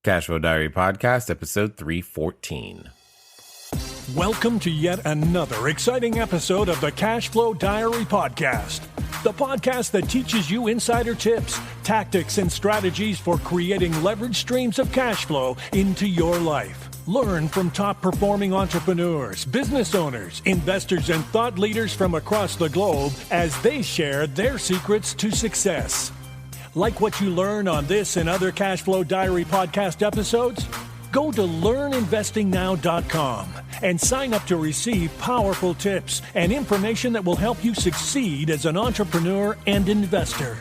Cashflow Diary Podcast, episode 314. Welcome to yet another exciting episode of the Cashflow Diary Podcast, the podcast that teaches you insider tips, tactics, and strategies for creating leverage streams of cash flow into your life. Learn from top-performing entrepreneurs, business owners, investors, and thought leaders from across the globe as they share their secrets to success. Like what you learn on this and other Cashflow Diary podcast episodes? Go to learninvestingnow.com and sign up to receive powerful tips and information that will help you succeed as an entrepreneur and investor.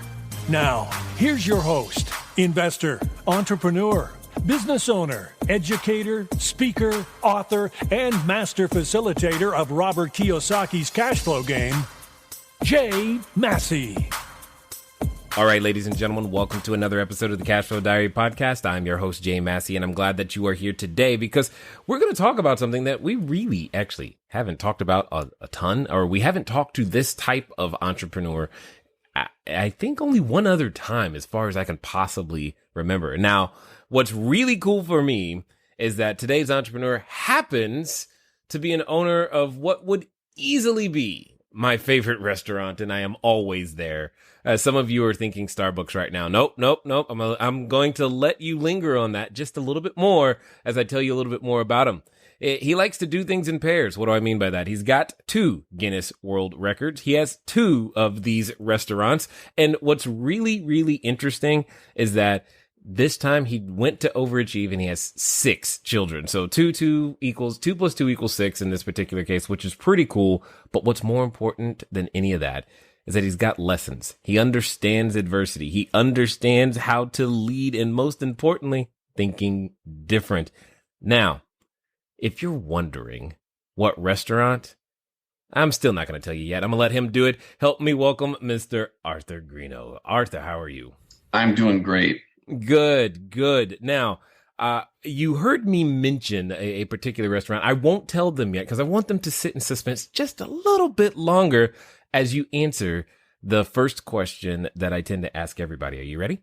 Now, here's your host, investor, entrepreneur, business owner, educator, speaker, author, and master facilitator of Robert Kiyosaki's cash flow game, Jay Massey. All right, ladies and gentlemen, welcome to another episode of the Cashflow Diary Podcast. I'm your host, Jay Massey, and I'm glad that you are here today because we're going to talk about something that we really actually haven't talked about a ton, or we haven't talked to this type of entrepreneur, I think only one other time as far as I can possibly remember. Now, what's really cool for me is that today's entrepreneur happens to be an owner of what would easily be my favorite restaurant, and I am always there. Some of you are thinking Starbucks right now. Nope. I'm going to let you linger on that just a little bit more as I tell you a little bit more about him. He likes to do things in pairs. What do I mean by that? He's got 2 Guinness World Records. He has 2 of these restaurants. And what's really, really interesting is that this time he went to overachieve and he has 6 children. So 2 plus 2 equals 6 in this particular case, which is pretty cool. But what's more important than any of that is that he's got lessons. He understands adversity. He understands how to lead, and most importantly, thinking different. Now, if you're wondering what restaurant, I'm still not going to tell you yet. I'm going to let him do it. Help me welcome Mr. Arthur Greeno. Arthur, how are you? I'm doing great. Good. Now, you heard me mention a particular restaurant. I won't tell them yet because I want them to sit in suspense just a little bit longer as you answer the first question that I tend to ask everybody. Are you ready?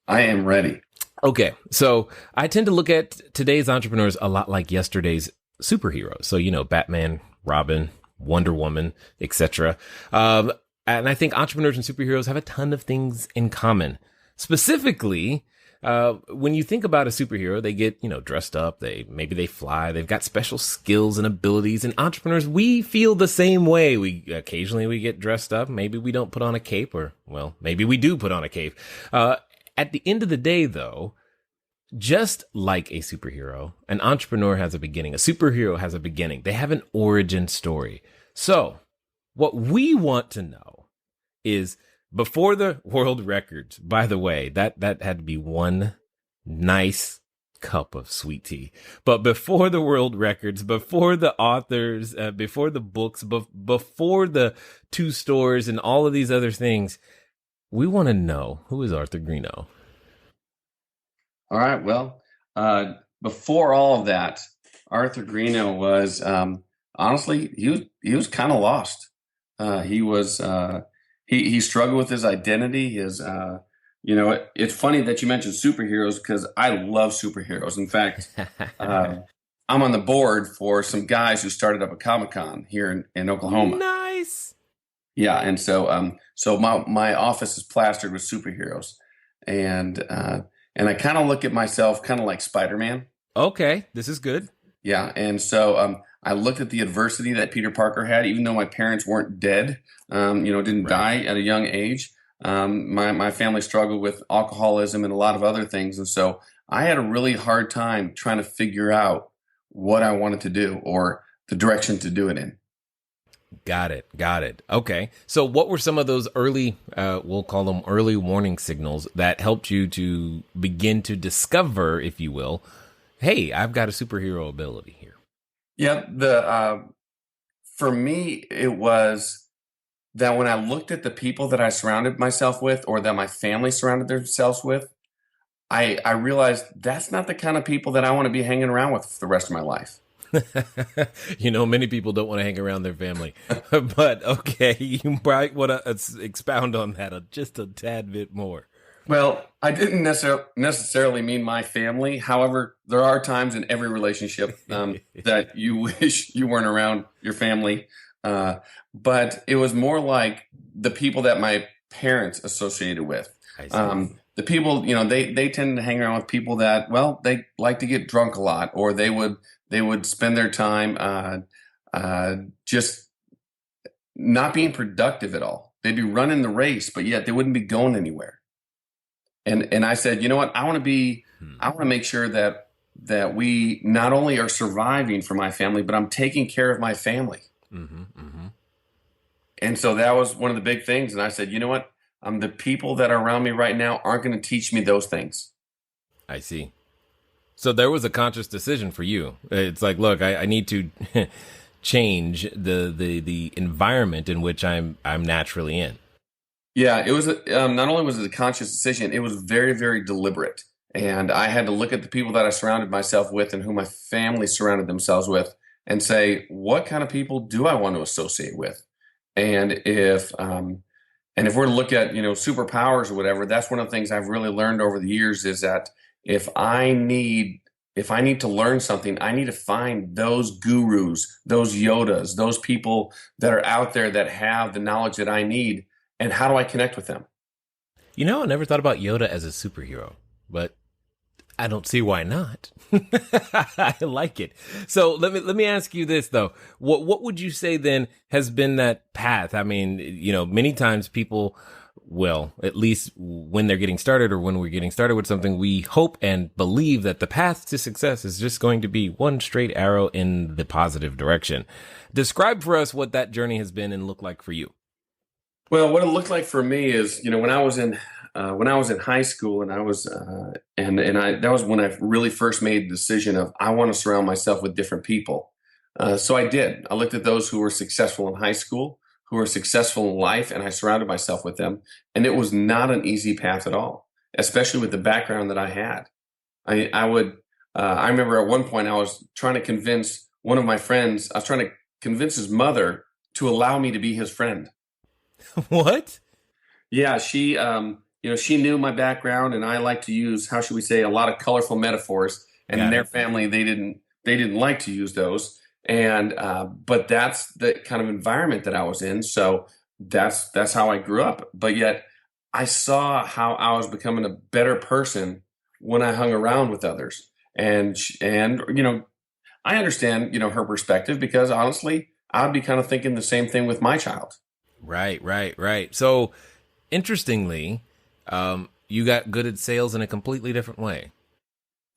I am ready. Okay, so I tend to look at today's entrepreneurs a lot like yesterday's superheroes. So, Batman, Robin, Wonder Woman, etc. And I think entrepreneurs and superheroes have a ton of things in common. Specifically, when you think about a superhero, they get, dressed up, maybe they fly, they've got special skills and abilities, and entrepreneurs, we feel the same way. Occasionally we get dressed up, maybe we don't put on a cape, or, well, maybe we do put on a cape. At the end of the day, though, just like a superhero, an entrepreneur has a beginning, a superhero has a beginning. They have an origin story. So what we want to know is, before the world records, by the way, that had to be one nice cup of sweet tea. But before the world records, before the authors, before the books, before the 2 stores and all of these other things, we want to know, who is Arthur Greeno? All right. Well, before all of that, Arthur Greeno was, honestly, he was kind of lost. He struggled with his identity. It's funny that you mentioned superheroes because I love superheroes. In fact, I'm on the board for some guys who started up a Comic-Con here in Oklahoma. Nice. Yeah, and so my office is plastered with superheroes, and I kind of look at myself kind of like Spider-Man. Okay, this is good. Yeah, and so I looked at the adversity that Peter Parker had, even though my parents weren't dead, didn't die at a young age. My family struggled with alcoholism and a lot of other things. And so I had a really hard time trying to figure out what I wanted to do or the direction to do it in. Got it. Okay. So what were some of those early, we'll call them early warning signals that helped you to begin to discover, if you will, hey, I've got a superhero ability here? Yeah, for me, it was that when I looked at the people that I surrounded myself with, or that my family surrounded themselves with, I realized that's not the kind of people that I want to be hanging around with for the rest of my life. Many people don't want to hang around their family, but okay, you might want to expound on that just a tad bit more. Well, I didn't necessarily mean my family. However, there are times in every relationship that you wish you weren't around your family. Uh, but it was more like the people that my parents associated with. I see. The people, they tend to hang around with people that, well, they like to get drunk a lot, or they would spend their time just not being productive at all. They'd be running the race, but yet they wouldn't be going anywhere. And I said, you know what? I want to make sure that we not only are surviving for my family, but I'm taking care of my family. Mm-hmm, mm-hmm. And so that was one of the big things. And I said, you know what? The people that are around me right now aren't going to teach me those things. I see. So there was a conscious decision for you. It's like, look, I need to change the environment in which I'm naturally in. Yeah, it was not only was it a conscious decision, it was very, very deliberate. And I had to look at the people that I surrounded myself with and who my family surrounded themselves with and say, what kind of people do I want to associate with? And if we're to look at, superpowers or whatever, that's one of the things I've really learned over the years is that if I need to learn something, I need to find those gurus, those Yodas, those people that are out there that have the knowledge that I need. And how do I connect with them? I never thought about Yoda as a superhero, but I don't see why not. I like it. So let me ask you this though. What would you say then has been that path? I mean, many times people, well, at least when they're getting started or when we're getting started with something, we hope and believe that the path to success is just going to be one straight arrow in the positive direction. Describe for us what that journey has been and looked like for you. Well, what it looked like for me is, when I was in high school, and I was that was when I really first made the decision of I want to surround myself with different people. So I did. I looked at those who were successful in high school, who were successful in life, and I surrounded myself with them. And it was not an easy path at all, especially with the background that I had. I remember at one point I was trying to convince one of my friends. I was trying to convince his mother to allow me to be his friend. What? Yeah, she knew my background, and I like to use, how should we say, a lot of colorful metaphors. And in their family, they didn't like to use those. And but that's the kind of environment that I was in. So that's how I grew up. But yet, I saw how I was becoming a better person when I hung around with others. And I understand her perspective, because honestly, I'd be kind of thinking the same thing with my child. Right. So, interestingly, you got good at sales in a completely different way.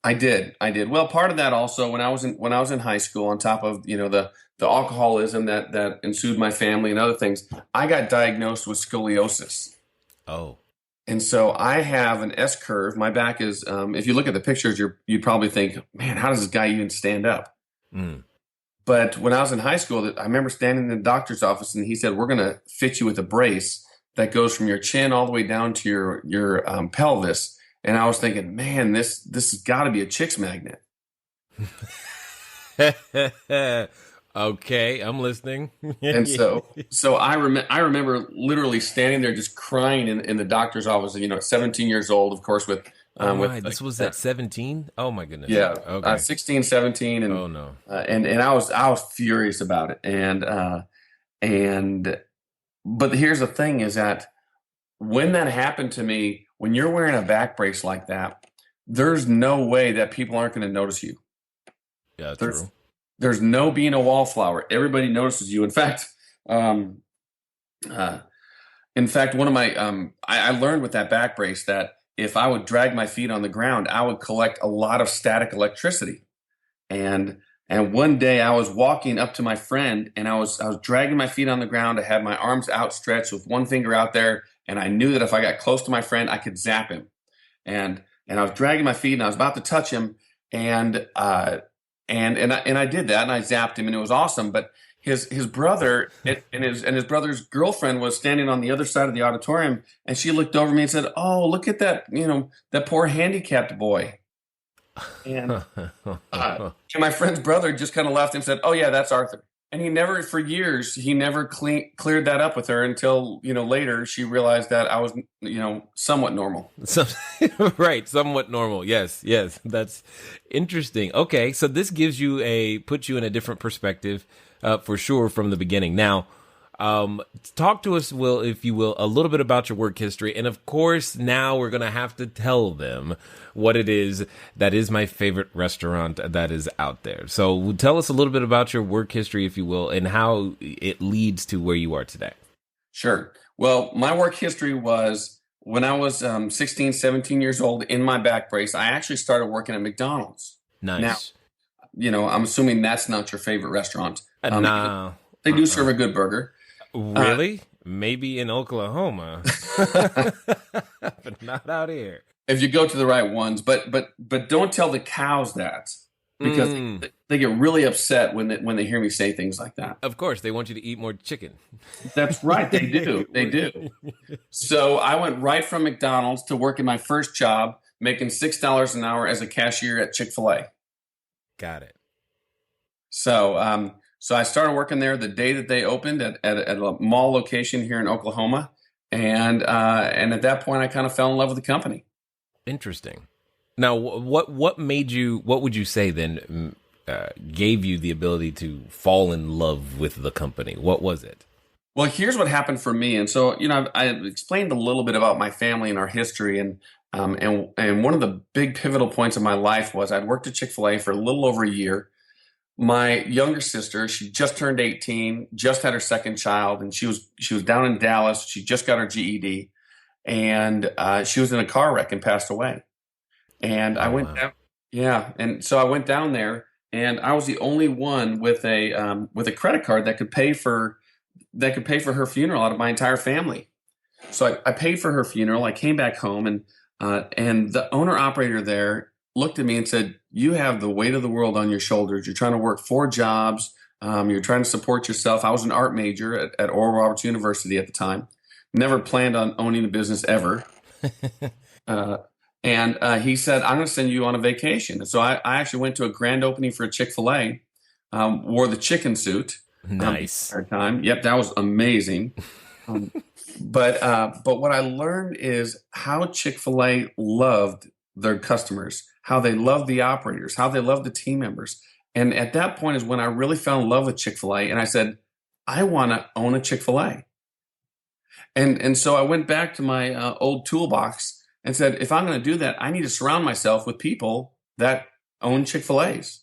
I did. Well, part of that also when I was in high school, on top of the alcoholism that ensued my family and other things, I got diagnosed with scoliosis. Oh. And so I have an S curve. My back is. If you look at the pictures, you'd probably think, man, how does this guy even stand up? Mm. But when I was in high school, I remember standing in the doctor's office, and he said, "We're going to fit you with a brace that goes from your chin all the way down to your pelvis." And I was thinking, man, this has got to be a chick's magnet. Okay, I'm listening. And so I remember literally standing there just crying in the doctor's office. 17 years old, of course, with this was at 17. Oh my goodness. Yeah. Okay. 16, 17, and oh no. And I was furious about it. But here's the thing: is that when that happened to me, when you're wearing a back brace like that, there's no way that people aren't going to notice you. Yeah, true. There's no being a wallflower. Everybody notices you. In fact, one of my I learned with that back brace that if I would drag my feet on the ground, I would collect a lot of static electricity. And one day I was walking up to my friend, and I was dragging my feet on the ground. I had my arms outstretched with one finger out there, and I knew that if I got close to my friend, I could zap him. And I was dragging my feet, and I was about to touch him, and I did that, and I zapped him, and it was awesome. But his brother and his brother's girlfriend was standing on the other side of the auditorium, and she looked over me and said, "Oh, look at that, that poor handicapped boy." And my friend's brother just kind of laughed and said, "Oh yeah, that's Arthur." And he never, for years, he never cleared that up with her until, later she realized that I was, somewhat normal. So, right, somewhat normal. Yes, yes, that's interesting. Okay, so this puts you in a different perspective, for sure, from the beginning. Now, talk to us, Will, if you will, a little bit about your work history. And of course, now we're going to have to tell them what it is that is my favorite restaurant that is out there. So tell us a little bit about your work history, if you will, and how it leads to where you are today. Sure. Well, my work history was when I was 16, 17 years old in my back brace, I actually started working at McDonald's. Nice. Now, I'm assuming that's not your favorite restaurant. No. They do serve a good burger. Really? Maybe in Oklahoma, but not out here. If you go to the right ones, but don't tell the cows that, because they get really upset when they hear me say things like that. Of course, they want you to eat more chicken. That's right, they do. They do. So I went right from McDonald's to work in my first job, making $6 an hour as a cashier at Chick-fil-A. Got it. So I started working there the day that they opened at a mall location here in Oklahoma, and at that point I kind of fell in love with the company. Interesting. Now, what would you say then gave you the ability to fall in love with the company? What was it? Well, here's what happened for me, and so I explained a little bit about my family and our history, and one of the big pivotal points of my life was I'd worked at Chick-fil-A for a little over a year. My younger sister, she just turned 18, just had her second child, and she was down in Dallas. She just got her GED, and she was in a car wreck and passed away. And I went down, and so I went down there, and I was the only one with a credit card that could pay for her funeral out of my entire family. So I paid for her funeral. I came back home, and the owner operator there looked at me and said, "You have the weight of the world on your shoulders. You're trying to work 4 jobs. You're trying to support yourself." I was an art major at Oral Roberts University at the time. Never planned on owning a business ever. And he said, "I'm going to send you on a vacation." And so I actually went to a grand opening for a Chick-fil-A, wore the chicken suit. Nice. Time. Yep, that was amazing. But what I learned is how Chick-fil-A loved their customers, how they loved the operators, how they loved the team members. And at that point is when I really fell in love with Chick-fil-A. And I said, I want to own a Chick-fil-A. And so I went back to my old toolbox and said, if I'm going to do that, I need to surround myself with people that own Chick-fil-A's.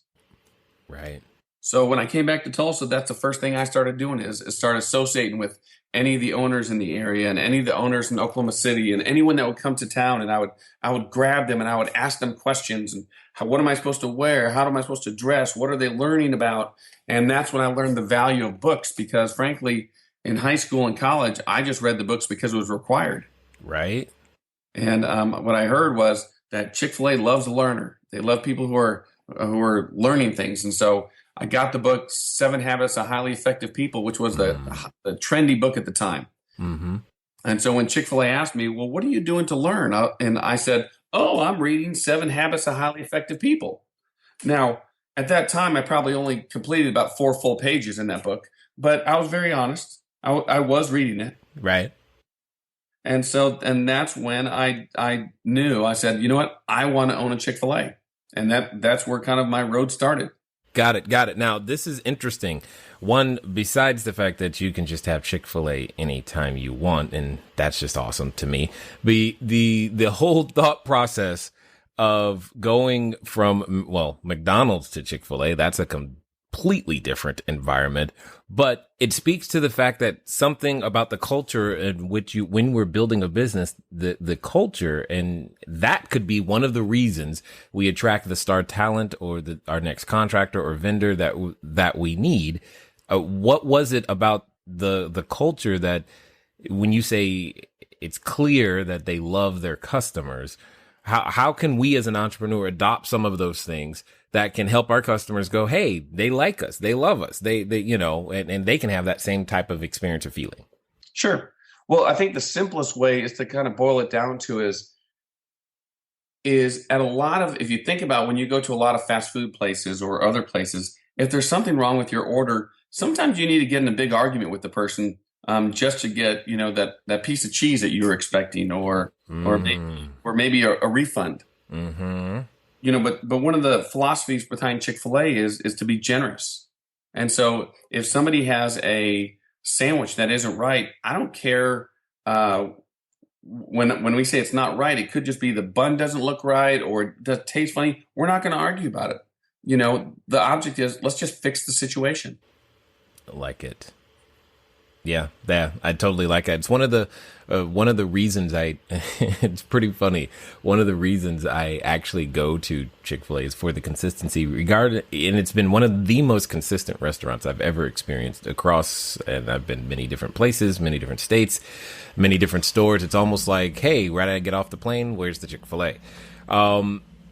Right. So when I came back to Tulsa, that's the first thing I started doing is start associating with any of the owners in the area and any of the owners in Oklahoma City and anyone that would come to town. And I would grab them and I would ask them questions and what am I supposed to wear? How am I supposed to dress? What are they learning about? And that's when I learned the value of books, because frankly, in high school and college, I just read the books because it was required. Right. And what I heard was that Chick-fil-A loves a learner. They love people who are learning things. And so I got the book 7 Habits of Highly Effective People, which was the trendy book at the time. Mm-hmm. And so when Chick-fil-A asked me, well, what are you doing to learn? And I said, I'm reading 7 Habits of Highly Effective People. Now, at that time, I probably only completed about 4 full pages in that book, but I was very honest. I was reading it. Right. And that's when I knew, I said, you know what? I want to own a Chick-fil-A. And that's where kind of my road started. Got it. Now, this is interesting. One, besides the fact that you can just have Chick-fil-A anytime you want, and that's just awesome to me. The whole thought process of going from, McDonald's to Chick-fil-A, that's a completely different environment. But it speaks to the fact that something about the culture in which when we're building a business, the culture, and that could be one of the reasons we attract the star talent or our next contractor or vendor that we need. What was it about the culture that when you say it's clear that they love their customers, how can we as an entrepreneur adopt some of those things that can help our customers go, hey, they like us, they love us, they and they can have that same type of experience or feeling? Sure. Well, I think the simplest way is to kind of boil it down to is at a lot of, if you think about when you go to a lot of fast food places or other places, if there's something wrong with your order, sometimes you need to get in a big argument with the person just to get, that piece of cheese that you were expecting, or maybe a refund. Mm-hmm. But one of the philosophies behind Chick-fil-A is to be generous. And so if somebody has a sandwich that isn't right, I don't care. When we say it's not right, it could just be the bun doesn't look right or it does taste funny. We're not going to argue about it. The object is, let's just fix the situation. I like it. Yeah, I totally like it. It's one of the reasons it's pretty funny. One of the reasons I actually go to Chick-fil-A is for the consistency and it's been one of the most consistent restaurants I've ever experienced and I've been many different places, many different states, many different stores. It's almost like, hey, right, I get off the plane, where's the Chick-fil-A?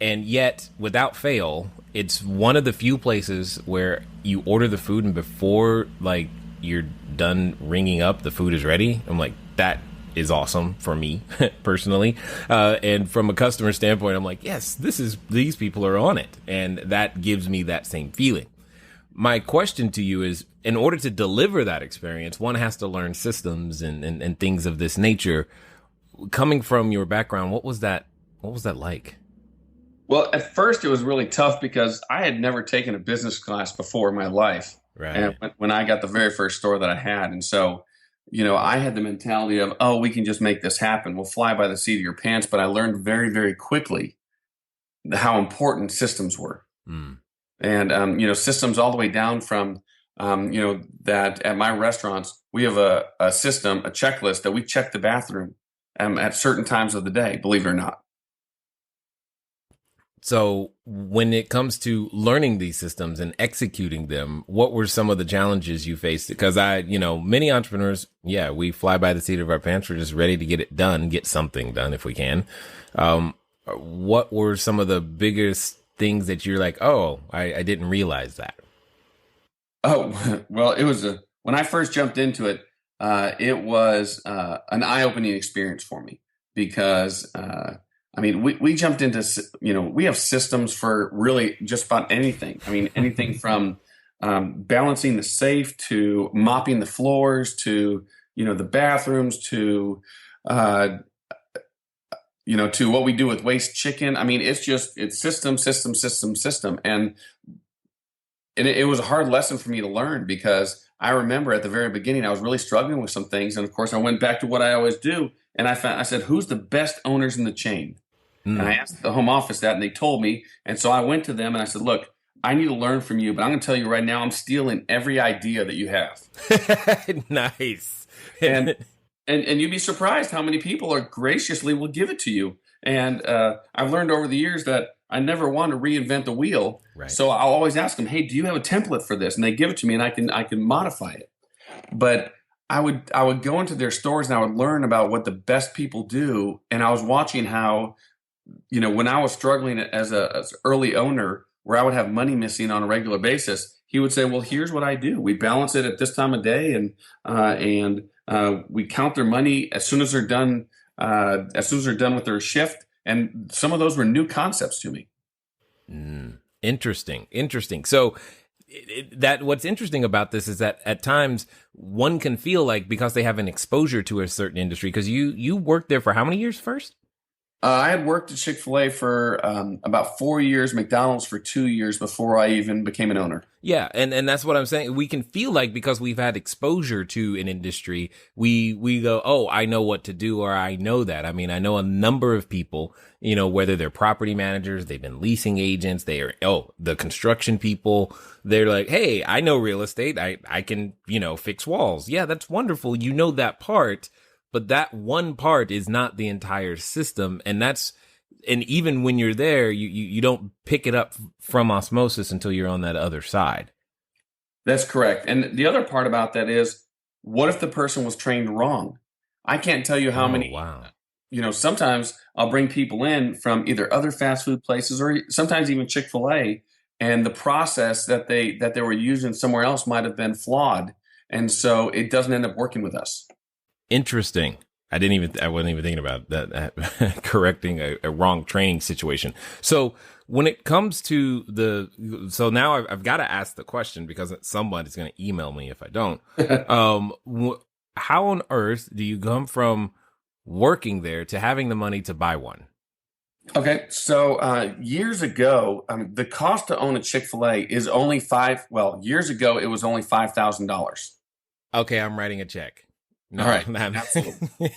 And yet, without fail, it's one of the few places where you order the food and before, like, you're done ringing up, the food is ready. I'm like, that is awesome for me personally. And from a customer standpoint, I'm like, yes, these people are on it. And that gives me that same feeling. My question to you is, in order to deliver that experience, one has to learn systems and things of this nature. Coming from your background, what was that like? Well, at first it was really tough because I had never taken a business class before in my life. Right. And when I got the very first store that I had. And so, I had the mentality of, oh, we can just make this happen. We'll fly by the seat of your pants. But I learned very, very quickly how important systems were. Mm. And, systems all the way down from, that at my restaurants, we have a system, a checklist that we check the bathroom at certain times of the day, believe it or not. So when it comes to learning these systems and executing them, what were some of the challenges you faced? Because many entrepreneurs, we fly by the seat of our pants. We're just ready to get it done, get something done if we can. What were some of the biggest things that you're like, oh, I didn't realize that? Oh, well, it was when I first jumped into it, it was an eye-opening experience for me because, we jumped into, we have systems for really just about anything. Anything from balancing the safe to mopping the floors to, the bathrooms to, to what we do with waste chicken. It's system. And it was a hard lesson for me to learn because I remember at the very beginning, I was really struggling with some things. And of course, I went back to what I always do. And I said, who's the best owners in the chain? And I asked the home office that, and they told me. And so I went to them and I said, look, I need to learn from you, but I'm going to tell you right now, I'm stealing every idea that you have. Nice. and you'd be surprised how many people are graciously will give it to you. And I've learned over the years that I never want to reinvent the wheel. Right. So I'll always ask them, hey, do you have a template for this? And they give it to me and I can modify it. But I would go into their stores and I would learn about what the best people do. And I was watching how, when I was struggling as an early owner where I would have money missing on a regular basis, he would say, well, here's what I do. We balance it at this time of day and we count their money as soon as they're done with their shift. And some of those were new concepts to me. Interesting. So what's interesting about this is that at times one can feel like because they have an exposure to a certain industry, because you worked there for how many years first? I had worked at Chick-fil-A for about 4 years, McDonald's for 2 years before I even became an owner. Yeah, and that's what I'm saying. We can feel like because we've had exposure to an industry, we go, oh, I know what to do, or I know that. I know a number of people, whether they're property managers, they've been leasing agents, they are, the construction people, they're like, hey, I know real estate. I can, fix walls. Yeah, that's wonderful. You know that part. But that one part is not the entire system. And even when you're there, you don't pick it up from osmosis until you're on that other side. That's correct. And the other part about that is, what if the person was trained wrong? I can't tell you how many, wow. Sometimes I'll bring people in from either other fast food places or sometimes even Chick-fil-A, and the process that they were using somewhere else might have been flawed. And so it doesn't end up working with us. Interesting. I wasn't even thinking about that correcting a wrong training situation. So when it comes to so now I've got to ask the question because somebody's going to email me if I don't. How on earth do you come from working there to having the money to buy one? Okay, so years ago, the cost to own a Chick-fil-A is only years ago, it was only $5,000. Okay, I'm writing a check. No, all right, absolutely.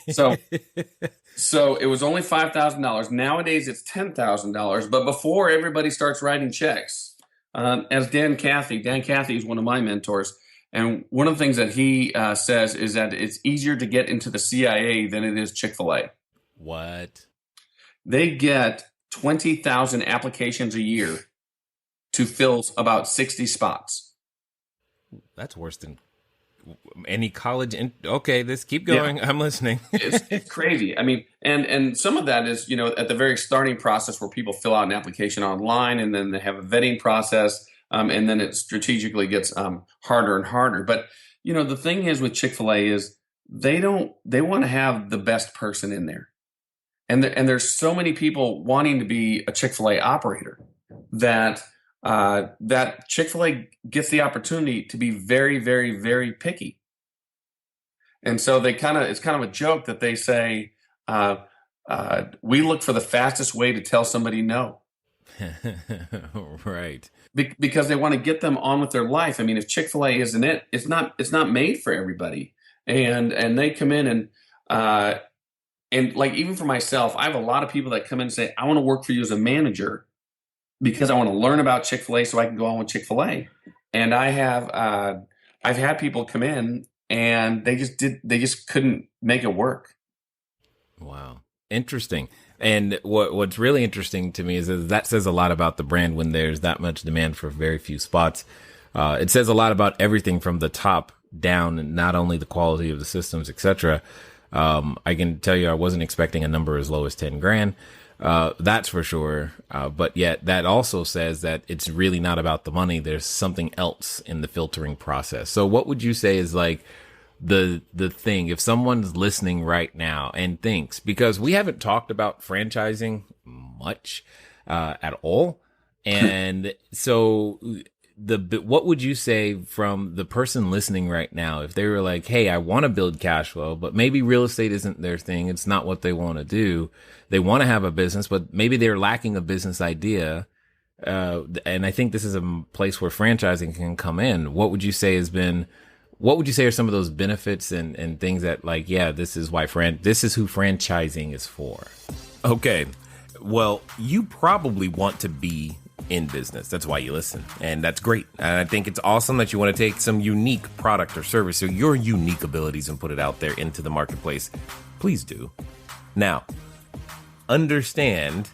So it was only $5,000. Nowadays, it's $10,000. But before everybody starts writing checks, as Dan Cathy is one of my mentors, and one of the things that he says is that it's easier to get into the CIA than it is Chick-fil-A. What? They get 20,000 applications a year to fill about 60 spots. That's worse than any college. Okay, let's keep going. Yeah. I'm listening. It's crazy. I mean, and some of that is, at the very starting process where people fill out an application online and then they have a vetting process, and then it strategically gets harder and harder. But, the thing is with Chick-fil-A is they want to have the best person in there. And there's so many people wanting to be a Chick-fil-A operator that Chick-fil-A gets the opportunity to be very, very, very picky. And so it's kind of a joke that they say, we look for the fastest way to tell somebody no. Right. Because they want to get them on with their life. I mean, if Chick-fil-A isn't it, it's not made for everybody. And they come in and like, even for myself, I have a lot of people that come in and say, I want to work for you as a manager because I want to learn about Chick-fil-A so I can go on with Chick-fil-A. And I've had people come in and they just couldn't make it work. Wow. Interesting. And what's really interesting to me is that says a lot about the brand when there's that much demand for very few spots. It says a lot about everything from the top down, and not only the quality of the systems, etc. I can tell you I wasn't expecting a number as low as 10 grand. That's for sure. But yet that also says that it's really not about the money. There's something else in the filtering process. So what would you say is like the thing, if someone's listening right now and thinks, because we haven't talked about franchising much, at all. And so what would you say from the person listening right now if they were like, hey, I want to build cash flow, but maybe real estate isn't their thing. It's not what they want to do. They want to have a business, but maybe they're lacking a business idea. And I think this is a place where franchising can come in. What would you say are some of those benefits and things that like, yeah, this is why this is who franchising is for? Okay. Well, you probably want to be in business. That's why you listen. And that's great. And I think it's awesome that you want to take some unique product or service or your unique abilities and put it out there into the marketplace. Please do. Now, understand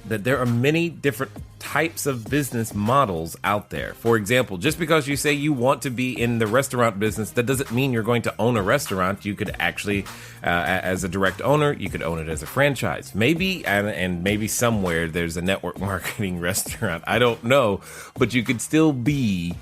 that there are many different types of business models out there. For example, just because you say you want to be in the restaurant business, that doesn't mean you're going to own a restaurant. You could actually, as a direct owner, you could own it as a franchise. Maybe, and maybe somewhere there's a network marketing restaurant. I don't know, but you could still be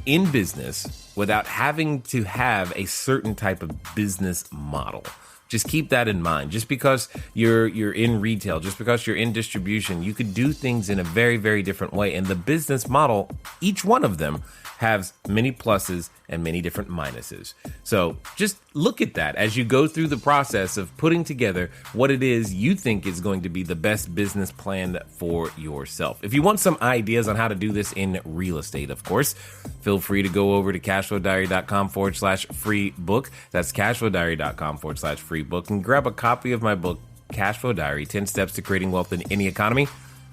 in business without having to have a certain type of business model. Just keep that in mind. Just because you're in retail, just because you're in distribution, you could do things in a very, very different way. And the business model, each one of them has many pluses and many different minuses. So just look at that as you go through the process of putting together what it is you think is going to be the best business plan for yourself. If you want some ideas on how to do this in real estate, of course, feel free to go over to cashflowdiary.com/free book. That's cashflowdiary.com/free book and grab a copy of my book, Cashflow Diary, 10 Steps to Creating Wealth in Any Economy.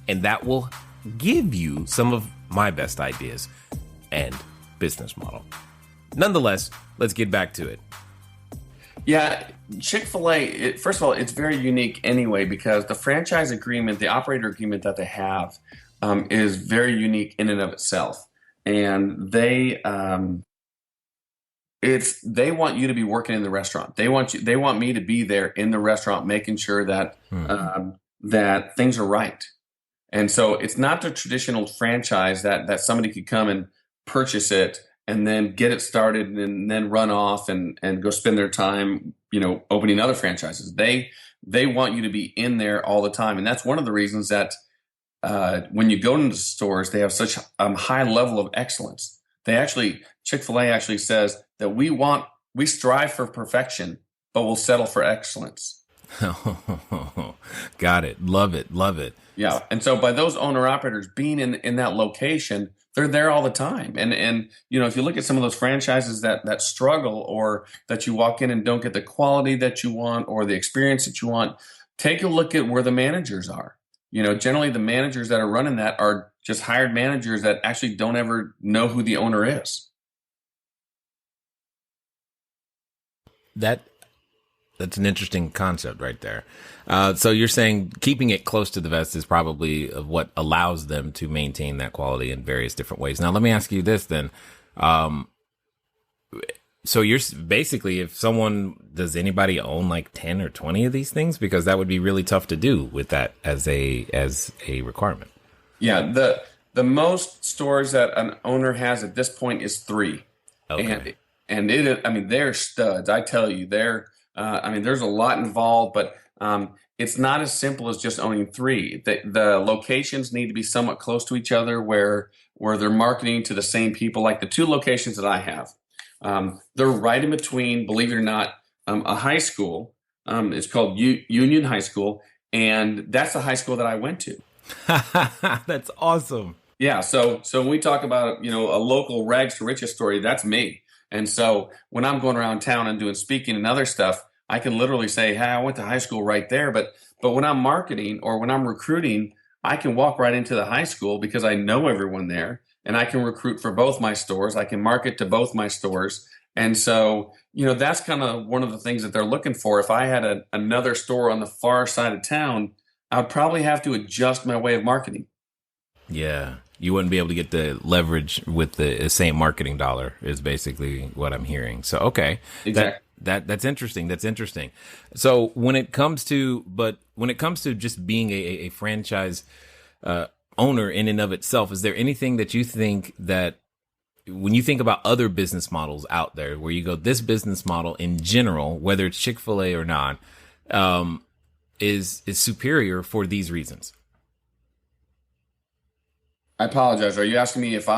And that will give you some of my best ideas and business model. Nonetheless, let's get back to it. Yeah, Chick-fil-A, first of all, it's very unique anyway because the franchise agreement, the operator agreement that they have is very unique in and of itself. And they want you to be working in the restaurant. They want me to be there in the restaurant, making sure that that things are right. And so it's not the traditional franchise that somebody could come and purchase it and then get it started and then run off and go spend their time, opening other franchises. They want you to be in there all the time. And that's one of the reasons that when you go into stores, they have such high level of excellence. Chick-fil-A actually says that we strive for perfection, but we'll settle for excellence. Got it. Love it. Love it. Yeah. And so by those owner operators being in that location, they're there all the time. And if you look at some of those franchises that struggle, or that you walk in and don't get the quality that you want or the experience that you want, take a look at where the managers are. Generally the managers that are running that are just hired managers that actually don't ever know who the owner is. That's an interesting concept right there. So you're saying keeping it close to the vest is probably what allows them to maintain that quality in various different ways. Now, let me ask you this then. So you're basically, does anybody own like 10 or 20 of these things? Because that would be really tough to do with that as a requirement. Yeah. The most stores that an owner has at this point is 3. Okay. And they're studs. I tell you, there's a lot involved, but it's not as simple as just owning 3. The locations need to be somewhat close to each other, where they're marketing to the same people. Like the 2 locations that I have, they're right in between, believe it or not, a high school. It's called Union High School, and that's the high school that I went to. That's awesome. Yeah. So when we talk about, a local rags to riches story, that's me. And so when I'm going around town and doing speaking and other stuff, I can literally say, hey, I went to high school right there. But when I'm marketing or when I'm recruiting, I can walk right into the high school because I know everyone there, and I can recruit for both my stores. I can market to both my stores. And so, that's kind of one of the things that they're looking for. If I had another store on the far side of town, I would probably have to adjust my way of marketing. Yeah. You wouldn't be able to get the leverage with the same marketing dollar is basically what I'm hearing. So, okay. Exactly. That's interesting. That's interesting. So when it comes to just being a franchise owner in and of itself, is there anything that you think that when you think about other business models out there where you go, this business model in general, whether it's Chick-fil-A or not, is superior for these reasons? I apologize. Are you asking me if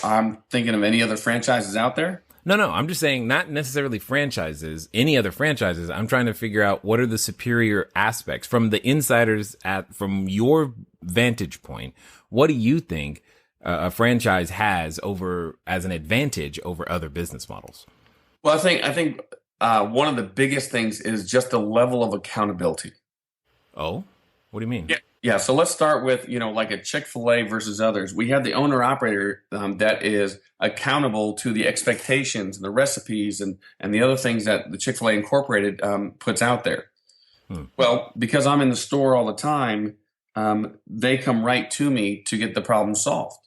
I'm thinking of any other franchises out there? No. I'm just saying not necessarily franchises, any other franchises. I'm trying to figure out what are the superior aspects from the insiders from your vantage point. What do you think a franchise has as an advantage over other business models? Well, I think one of the biggest things is just the level of accountability. Oh, what do you mean? Yeah. So let's start with, like a Chick-fil-A versus others. We have the owner operator that is accountable to the expectations and the recipes and the other things that the Chick-fil-A Incorporated puts out there. Well, because I'm in the store all the time, they come right to me to get the problem solved.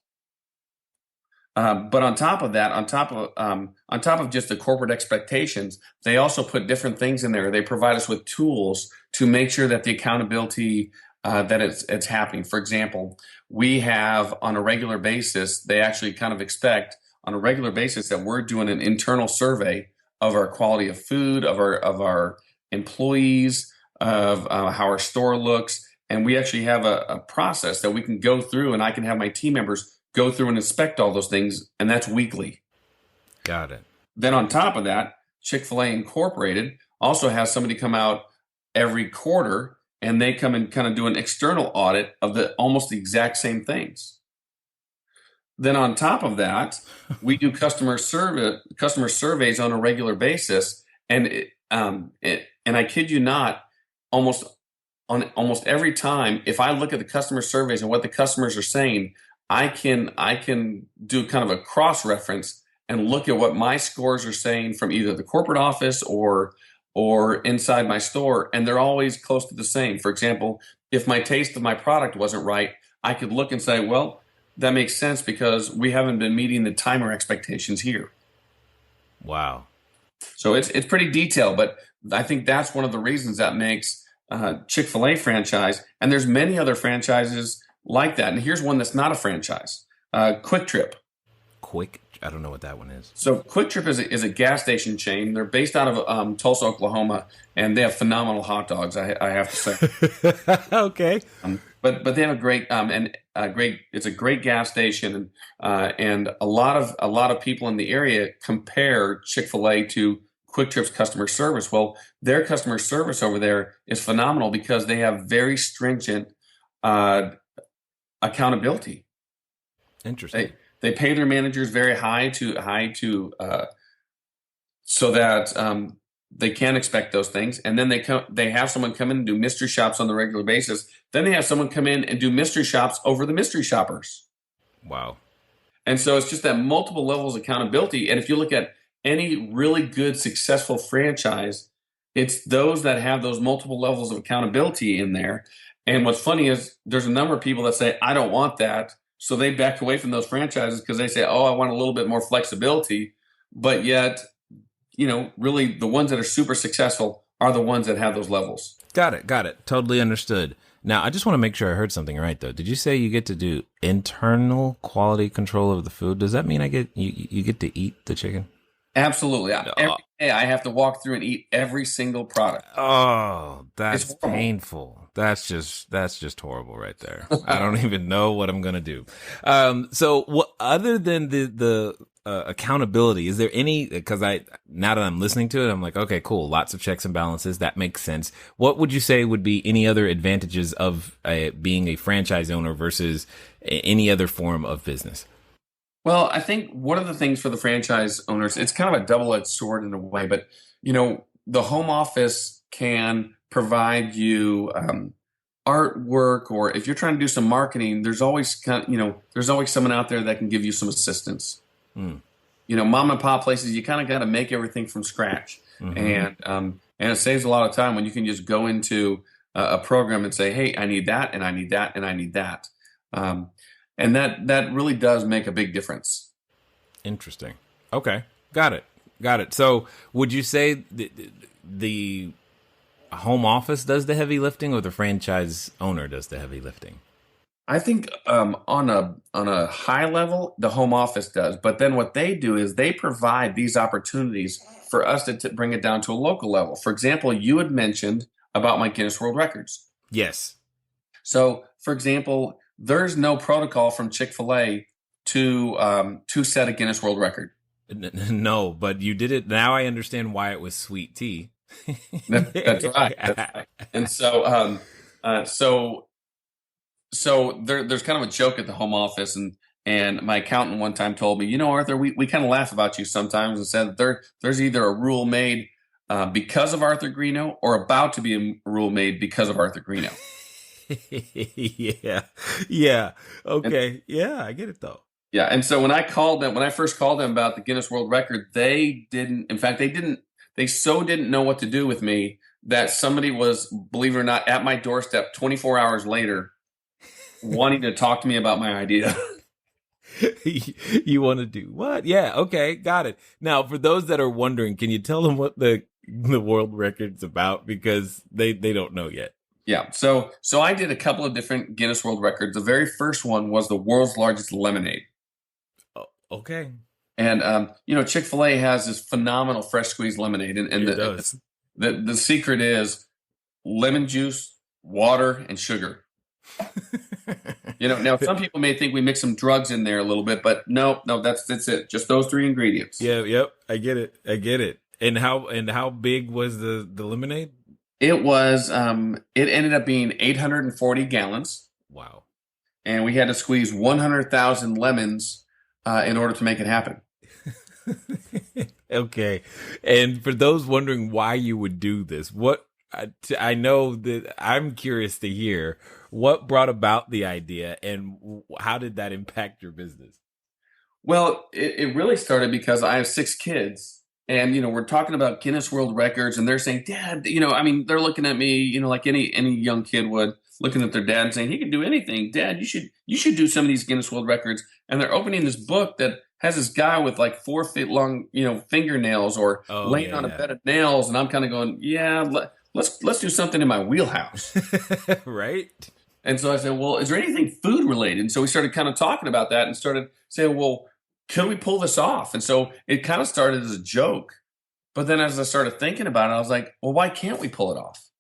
But on top of that, on top of just the corporate expectations, they also put different things in there. They provide us with tools to make sure that the accountability that it's happening. For example, we have on a regular basis, they actually kind of expect on a regular basis that we're doing an internal survey of our quality of food, of our employees, of how our store looks. And we actually have a process that we can go through, and I can have my team members go through and inspect all those things. And that's weekly. Got it. Then on top of that, Chick-fil-A Incorporated also has somebody come out every quarter, and they come and kind of do an external audit of almost the exact same things. Then on top of that, we do customer surveys on a regular basis, and I kid you not, almost every time, if I look at the customer surveys and what the customers are saying, I can do kind of a cross reference and look at what my scores are saying from either the corporate office or inside my store, and they're always close to the same. For example, if my taste of my product wasn't right, I could look and say, well, that makes sense because we haven't been meeting the timer expectations here. Wow. So it's pretty detailed, but I think that's one of the reasons that makes Chick-fil-A franchise, and there's many other franchises like that. And here's one that's not a franchise, Quick Trip. I don't know what that one is. So Quick Trip is a gas station chain. They're based out of Tulsa, Oklahoma, and they have phenomenal hot dogs. I have to say. Okay. But they have a great it's a great gas station, and a lot of people in the area compare Chick-fil-A to Quick Trip's customer service. Well, their customer service over there is phenomenal because they have very stringent accountability. Interesting. They pay their managers very high to so that they can't expect those things. And then they have someone come in and do mystery shops on the regular basis. Then they have someone come in and do mystery shops over the mystery shoppers. Wow. And so it's just that multiple levels of accountability. And if you look at any really good, successful franchise, it's those that have those multiple levels of accountability in there. And what's funny is there's a number of people that say, I don't want that. So they back away from those franchises because they say, oh, I want a little bit more flexibility. But yet, really the ones that are super successful are the ones that have those levels. Got it. Totally understood. Now, I just want to make sure I heard something right, though. Did you say you get to do internal quality control of the food? Does that mean you get to eat the chicken? Absolutely. Every day I have to walk through and eat every single product. Oh, that's painful. That's just horrible right there. I don't even know what I'm gonna do. So, what other than the accountability, is there any? Because now that I'm listening to it, I'm like, okay, cool. Lots of checks and balances. That makes sense. What would you say would be any other advantages of being a franchise owner versus any other form of business? Well, I think one of the things for the franchise owners, it's kind of a double-edged sword in a way, but the home office can provide you artwork, or if you're trying to do some marketing, there's always someone out there that can give you some assistance. Mom and pop places, you kind of got to make everything from scratch, and it saves a lot of time when you can just go into a program and say, hey, I need that, and I need that, and I need that. And that really does make a big difference. Interesting. Okay. Got it. So would you say the home office does the heavy lifting or the franchise owner does the heavy lifting? I think on a high level, the home office does. But then what they do is they provide these opportunities for us to bring it down to a local level. For example, you had mentioned about my Guinness World Records. Yes. So, for example, there's no protocol from Chick-fil-A to set a Guinness World Record. No, but you did it. Now I understand why it was sweet tea. That's right. And so there's kind of a joke at the home office, and my accountant one time told me, Arthur, we kind of laugh about you sometimes, and said that there's either a rule made because of Arthur Greeno or about to be a rule made because of Arthur Greeno. Yeah. Okay. I get it though. Yeah. And so when I first called them about the Guinness World Record, they didn't know what to do with me, that somebody was, believe it or not, at my doorstep 24 hours later wanting to talk to me about my idea. You want to do what? Yeah. Okay. Got it. Now, for those that are wondering, can you tell them what the world record's about? Because they don't know yet. Yeah. So I did a couple of different Guinness World Records. The very first one was the world's largest lemonade. Oh, okay. And, Chick-fil-A has this phenomenal fresh squeezed lemonade. And it does. The secret is lemon juice, water, and sugar. Now some people may think we mix some drugs in there a little bit, but no, that's it. Just those three ingredients. Yeah. Yep. I get it. And how big was the lemonade? It was, it ended up being 840 gallons. Wow. And we had to squeeze 100,000 lemons in order to make it happen. Okay. And for those wondering why you would do this, I know that I'm curious to hear what brought about the idea and how did that impact your business? Well, it really started because I have 6 kids. And, we're talking about Guinness World Records, and they're saying, Dad, they're looking at me, like any young kid would, looking at their dad and saying, he can do anything. Dad, you should do some of these Guinness World Records. And they're opening this book that has this guy with like 4 feet long, fingernails or laying on a bed of nails. And I'm kind of going, let's do something in my wheelhouse. Right. And so I said, well, is there anything food related? And so we started kind of talking about that and started saying, well, could we pull this off? And so it kind of started as a joke. But then as I started thinking about it, I was like, well, why can't we pull it off?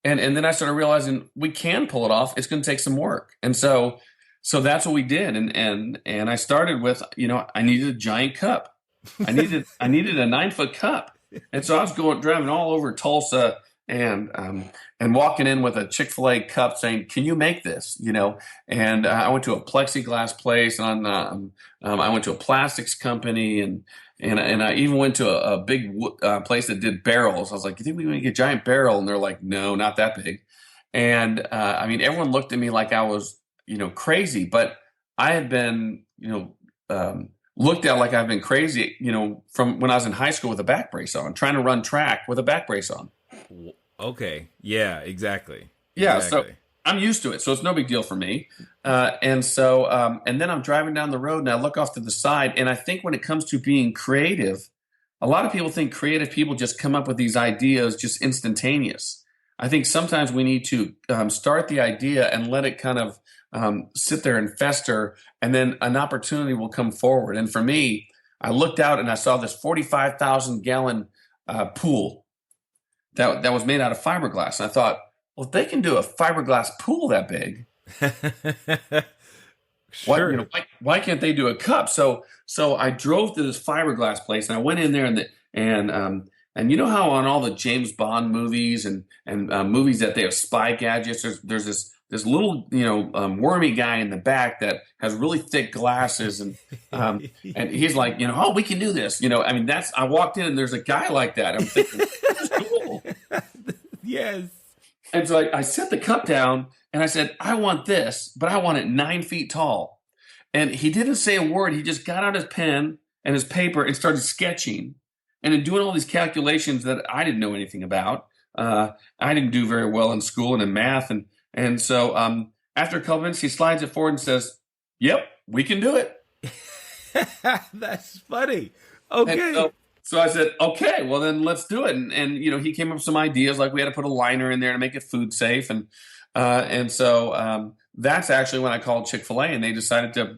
And then I started realizing we can pull it off. It's going to take some work. And so that's what we did. And I started with, I needed a giant cup. I needed a 9-foot cup. And so I was driving all over Tulsa and walking in with a Chick-fil-A cup saying, can you make this? And I went to a plexiglass place I went to a plastics company and I even went to a big place that did barrels. I was like, you think we can make a giant barrel? And they're like, no, not that big. And everyone looked at me like I was, crazy, but I had been, looked at like I've been crazy, from when I was in high school with a back brace on, trying to run track with a back brace on. Okay. Yeah, exactly. Yeah. So I'm used to it. So it's no big deal for me. And then I'm driving down the road and I look off to the side. And I think when it comes to being creative, a lot of people think creative people just come up with these ideas just instantaneous. I think sometimes we need to start the idea and let it kind of sit there and fester, and then an opportunity will come forward. And for me, I looked out and I saw this 45,000-gallon pool that was made out of fiberglass. And I thought, well, if they can do a fiberglass pool that big, sure. why can't they do a cup? So I drove to this fiberglass place and I went in there and you know how on all the James Bond movies and movies that they have spy gadgets, there's this little wormy guy in the back that has really thick glasses and he's like, oh, we can do this. I walked in and there's a guy like that. I'm thinking, this is cool. Yes. And so I set the cup down and I said, I want this, but I want it 9 feet tall. And he didn't say a word. He just got out his pen and his paper and started sketching and then doing all these calculations that I didn't know anything about. I didn't do very well in school and in math. And so after a couple minutes, he slides it forward and says, yep, we can do it. That's funny. Okay. So I said, okay, well then let's do it. And he came up with some ideas, like we had to put a liner in there to make it food safe. And so that's actually when I called Chick-fil-A and they decided to,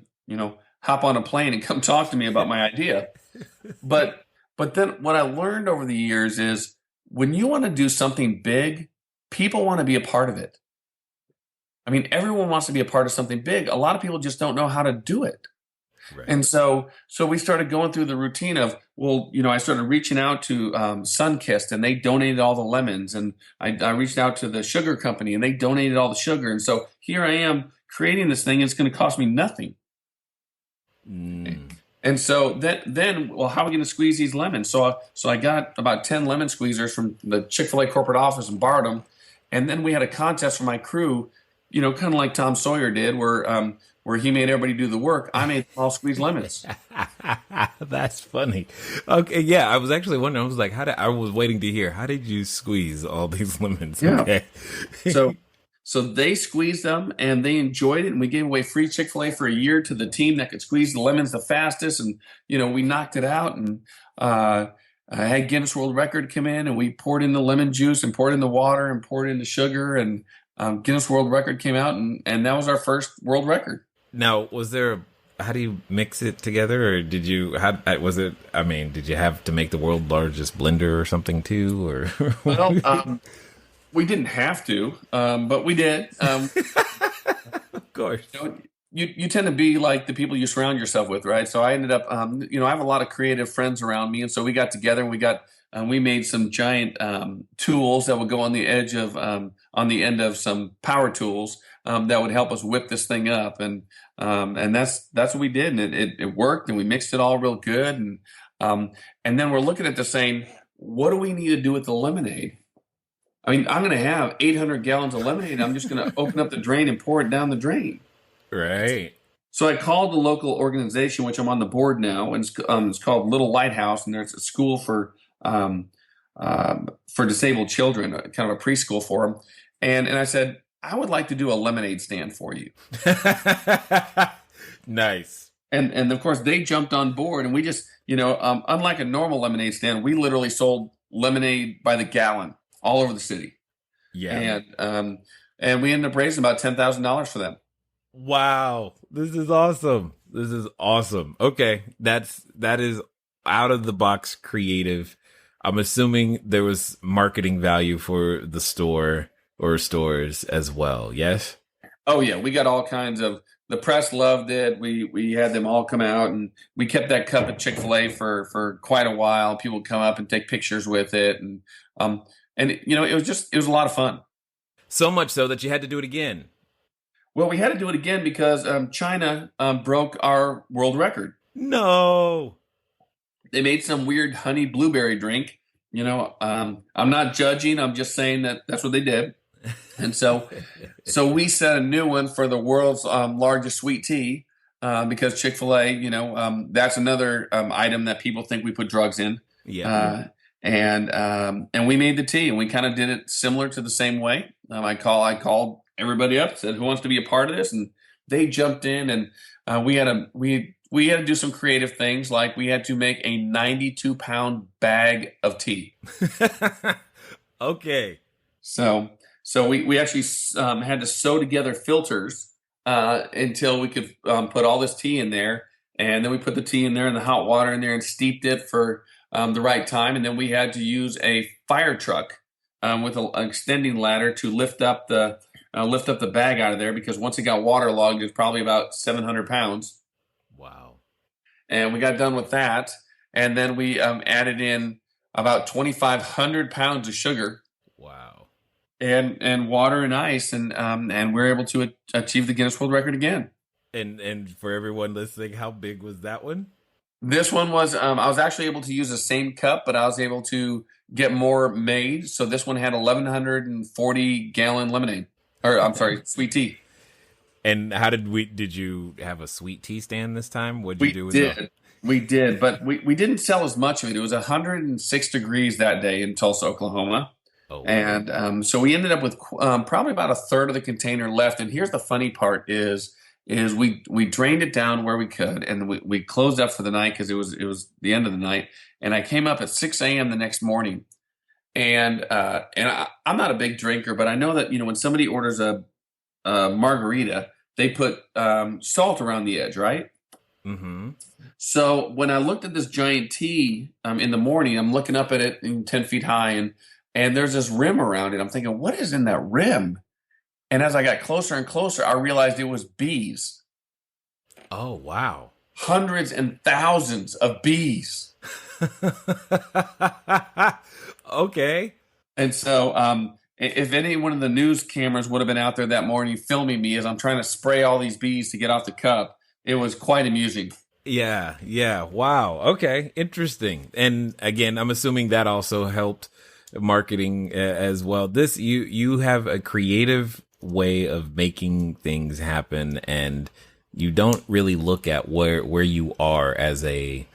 hop on a plane and come talk to me about my idea. But then what I learned over the years is when you want to do something big, people want to be a part of it. Everyone wants to be a part of something big. A lot of people just don't know how to do it. Right. And so we started going through the routine of, I started reaching out to Sunkist and they donated all the lemons. And I reached out to the sugar company and they donated all the sugar. And so here I am creating this thing. And it's going to cost me nothing. And so then, how are we going to squeeze these lemons? So I got about 10 lemon squeezers from the Chick-fil-A corporate office and borrowed them. And then we had a contest for my crew, kind of like Tom Sawyer did, where he made everybody do the work. I made them all squeeze lemons. That's funny. Okay, yeah, I was actually wondering. I was like, I was waiting to hear, how did you squeeze all these lemons? Yeah. Okay. So they squeezed them and they enjoyed it. And we gave away free Chick-fil-A for a year to the team that could squeeze the lemons the fastest. And, we knocked it out. And I had Guinness World Record come in and we poured in the lemon juice and poured in the water and poured in the sugar. And Guinness World Record came out and that was our first world record. Now, how do you mix it together, or did you have to make the world's largest blender or something too, or? Well, we didn't have to, but we did. Of course. You tend to be like the people you surround yourself with, right? So I ended up, I have a lot of creative friends around me, and so we got together and we made some giant tools that would go on the end of some power tools that would help us whip this thing up, and that's what we did, and it worked, and we mixed it all real good, and then we're looking at this saying, what do we need to do with the lemonade? I'm going to have 800 gallons of lemonade. I'm just going to open up the drain and pour it down the drain. Right. So I called the local organization, which I'm on the board now, and it's called Little Lighthouse, and there's a school for disabled children, kind of a preschool for them. And I said, I would like to do a lemonade stand for you. Nice. And of course they jumped on board, and we just, unlike a normal lemonade stand, we literally sold lemonade by the gallon all over the city. Yeah. And we ended up raising about $10,000 for them. Wow. This is awesome. This is awesome. Okay, that is out of the box creative. I'm assuming there was marketing value for the store or stores as well. Yes. Oh yeah, we got all kinds of. The press loved it. We had them all come out, and we kept that cup at Chick-fil-A for quite a while. People would come up and take pictures with it, and it was a lot of fun. So much so that you had to do it again. Well, we had to do it again because China broke our world record. No. They made some weird honey blueberry drink. I'm not judging. I'm just saying that that's what they did. And so we set a new one for the world's largest sweet tea because Chick-fil-A, that's another item that people think we put drugs in. Yeah. And we made the tea, and we kind of did it similar to the same way. I called everybody up, said, "Who wants to be a part of this?" And they jumped in, and we had to do some creative things, like we had to make a 92-pound bag of tea. Okay. So we actually had to sew together filters until we could put all this tea in there, and then we put the tea in there and the hot water in there and steeped it for the right time, and then we had to use a fire truck with an extending ladder to lift up the bag out of there, because once it got waterlogged, it was probably about 700 pounds. Wow! And we got done with that, and then we added in about 2,500 pounds of sugar. Wow! And water and ice, and we're able to achieve the Guinness World Record again. And for everyone listening, how big was that one? This one was, I was actually able to use the same cup, but I was able to get more made. So this one had 1,140 gallon lemonade, or I'm sorry, sweet tea. And how did you have a sweet tea stand this time? What did you do with it? We did, but we didn't sell as much of it. It was 106 degrees that day in Tulsa, Oklahoma. Oh, wow. And so we ended up with probably about a third of the container left. And here's the funny part is we drained it down where we could, and we closed up for the night because it was the end of the night. And I came up at 6 a.m. the next morning, and I'm not a big drinker, but I know that when somebody orders a margarita, they put salt around the edge, right? Mm-hmm. So when I looked at this giant tea in the morning, I'm looking up at it 10 feet high, and there's this rim around it. I'm thinking, what is in that rim? And as I got closer and closer, I realized it was bees. Oh, wow. Hundreds and thousands of bees. Okay. And so if any one of the news cameras would have been out there that morning filming me as I'm trying to spray all these bees to get off the cup, it was quite amusing. Yeah. Wow. Okay. Interesting. And again, I'm assuming that also helped marketing as well. You have a creative way of making things happen, and you don't really look at where you are as a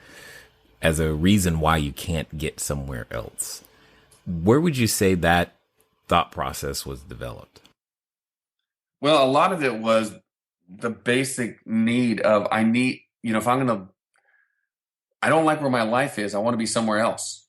reason why you can't get somewhere else. Where would you say that thought process was developed? Well, a lot of it was the basic need of, if I don't like where my life is, I want to be somewhere else.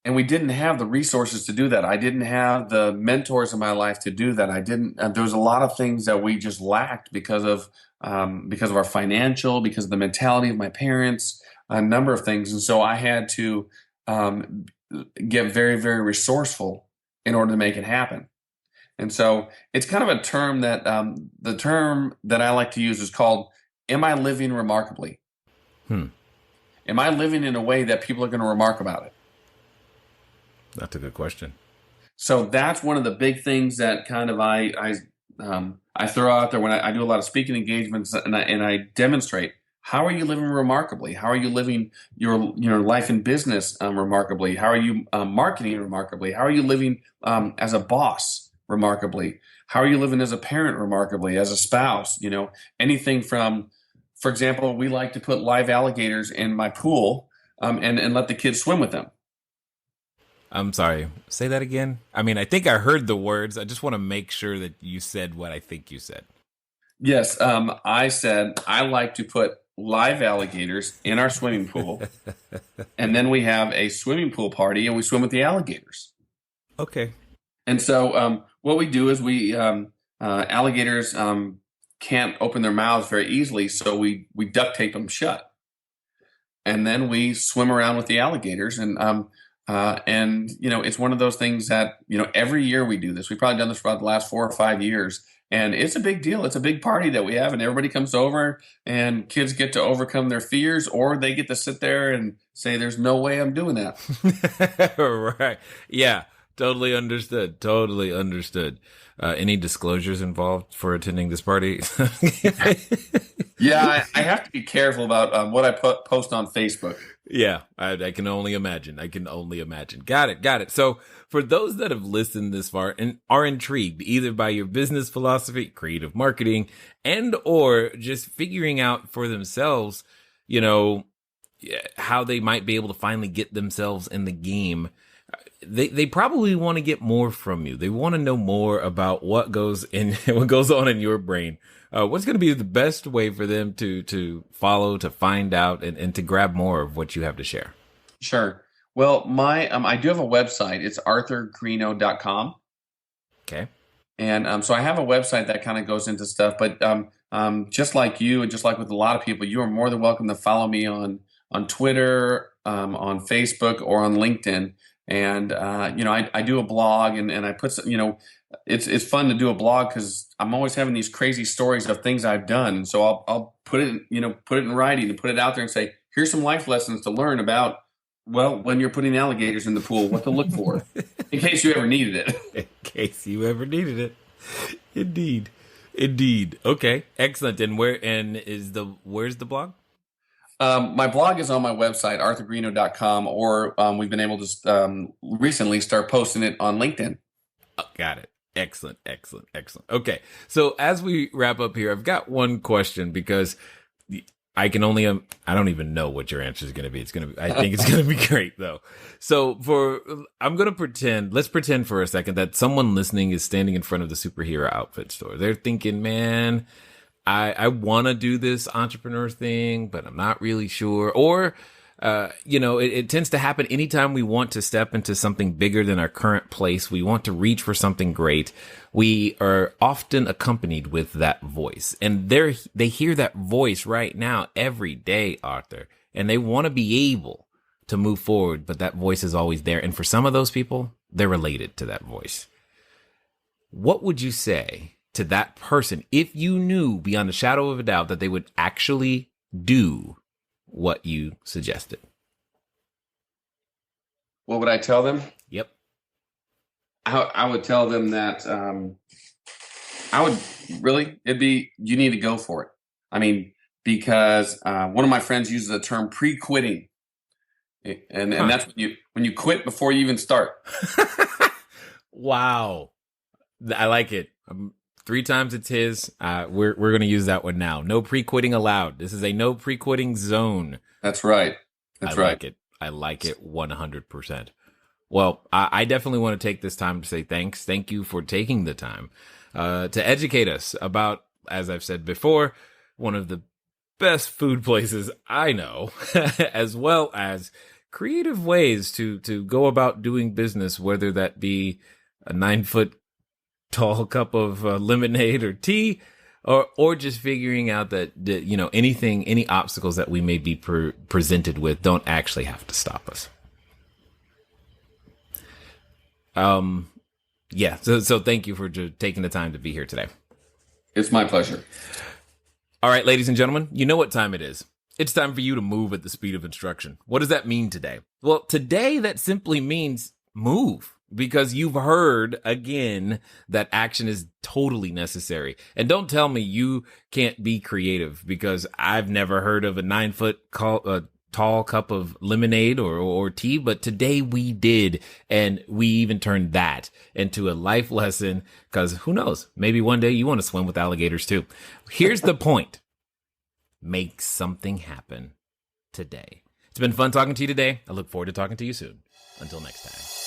And we didn't have the resources to do that. I didn't have the mentors in my life to do that. There was a lot of things that we just lacked because of our financial, because of the mentality of my parents, a number of things. And so I had to get very, very resourceful in order to make it happen. And so it's kind of a term that the term that I like to use is called, am I living remarkably? Am I living in a way that people are going to remark about it? That's a good question. So that's one of the big things that kind of I throw out there when I do a lot of speaking engagements, and I demonstrate, how are you living remarkably? How are you living your life and business remarkably? How are you marketing remarkably? How are you living as a boss remarkably? How are you living as a parent remarkably, as a spouse? Anything from, for example, we like to put live alligators in my pool and let the kids swim with them. I'm sorry. Say that again. I mean, I think I heard the words. I just want to make sure that you said what I think you said. Yes. I said I like to put live alligators in our swimming pool, and then we have a swimming pool party, and we swim with the alligators. Okay. And so what we do is alligators can't open their mouths very easily, so we duct tape them shut, and then we swim around with the alligators. And it's one of those things that every year we do this. We've probably done this for about the last 4 or 5 years, and it's a big deal. It's a big party that we have, and everybody comes over, and kids get to overcome their fears, or they get to sit there and say, "There's no way I'm doing that." Right? Yeah. Totally understood. Totally understood. Any disclosures involved for attending this party? Yeah, I have to be careful about what I post on Facebook. Yeah, I can only imagine. I can only imagine. Got it. So for those that have listened this far and are intrigued either by your business philosophy, creative marketing, and or just figuring out for themselves, how they might be able to finally get themselves in the game, they probably want to get more from you. They want to know more about what goes on in your brain. What's going to be the best way for them to follow, to find out, and to grab more of what you have to share? Sure. Well, I do have a website. It's arthurgreeno.com. Okay. And so I have a website that kind of goes into stuff, but just like you and just like with a lot of people, you are more than welcome to follow me on Twitter, on Facebook, or on LinkedIn. And, I do a blog and I put some, it's fun to do a blog because I'm always having these crazy stories of things I've done. And so I'll put it in writing and put it out there and say, here's some life lessons to learn about, when you're putting alligators in the pool, what to look for in case you ever needed it. In case you ever needed it. Indeed. Okay. Excellent. And where's the blog? My blog is on my website, arthurgreeno.com, or we've been able to recently start posting it on LinkedIn. Oh, got it. Excellent. Okay. So as we wrap up here, I've got one question because I don't even know what your answer is going to be. I think it's going to be great though. So let's pretend for a second that someone listening is standing in front of the superhero outfit store. They're thinking, man, I want to do this entrepreneur thing, but I'm not really sure. Or, it tends to happen anytime we want to step into something bigger than our current place. We want to reach for something great. We are often accompanied with that voice, and they hear that voice right now every day, Arthur, and they want to be able to move forward, but that voice is always there. And for some of those people, they're related to that voice. What would you say to that person if you knew beyond a shadow of a doubt that they would actually do what you suggested? What would I tell them? Yep. I would tell them that you need to go for it. I mean, because one of my friends uses the term pre-quitting. And that's when you quit before you even start. Wow. I like it. 3 times it's his. We're going to use that one now. No pre-quitting allowed. This is a no pre-quitting zone. That's right. I like it 100%. Well, I definitely want to take this time to say thanks. Thank you for taking the time to educate us about, as I've said before, one of the best food places I know, as well as creative ways to go about doing business, whether that be a 9-foot tall cup of lemonade or tea, or just figuring out that any obstacles that we may be presented with don't actually have to stop us. Yeah. So thank you for taking the time to be here today. It's my pleasure. All right, ladies and gentlemen, you know what time it is. It's time for you to move at the speed of instruction. What does that mean today? Well, today that simply means move. Because you've heard, again, that action is totally necessary. And don't tell me you can't be creative, because I've never heard of a 9-foot tall cup of lemonade or tea, but today we did. And we even turned that into a life lesson, because who knows, maybe one day you want to swim with alligators too. Here's the point. Make something happen today. It's been fun talking to you today. I look forward to talking to you soon. Until next time.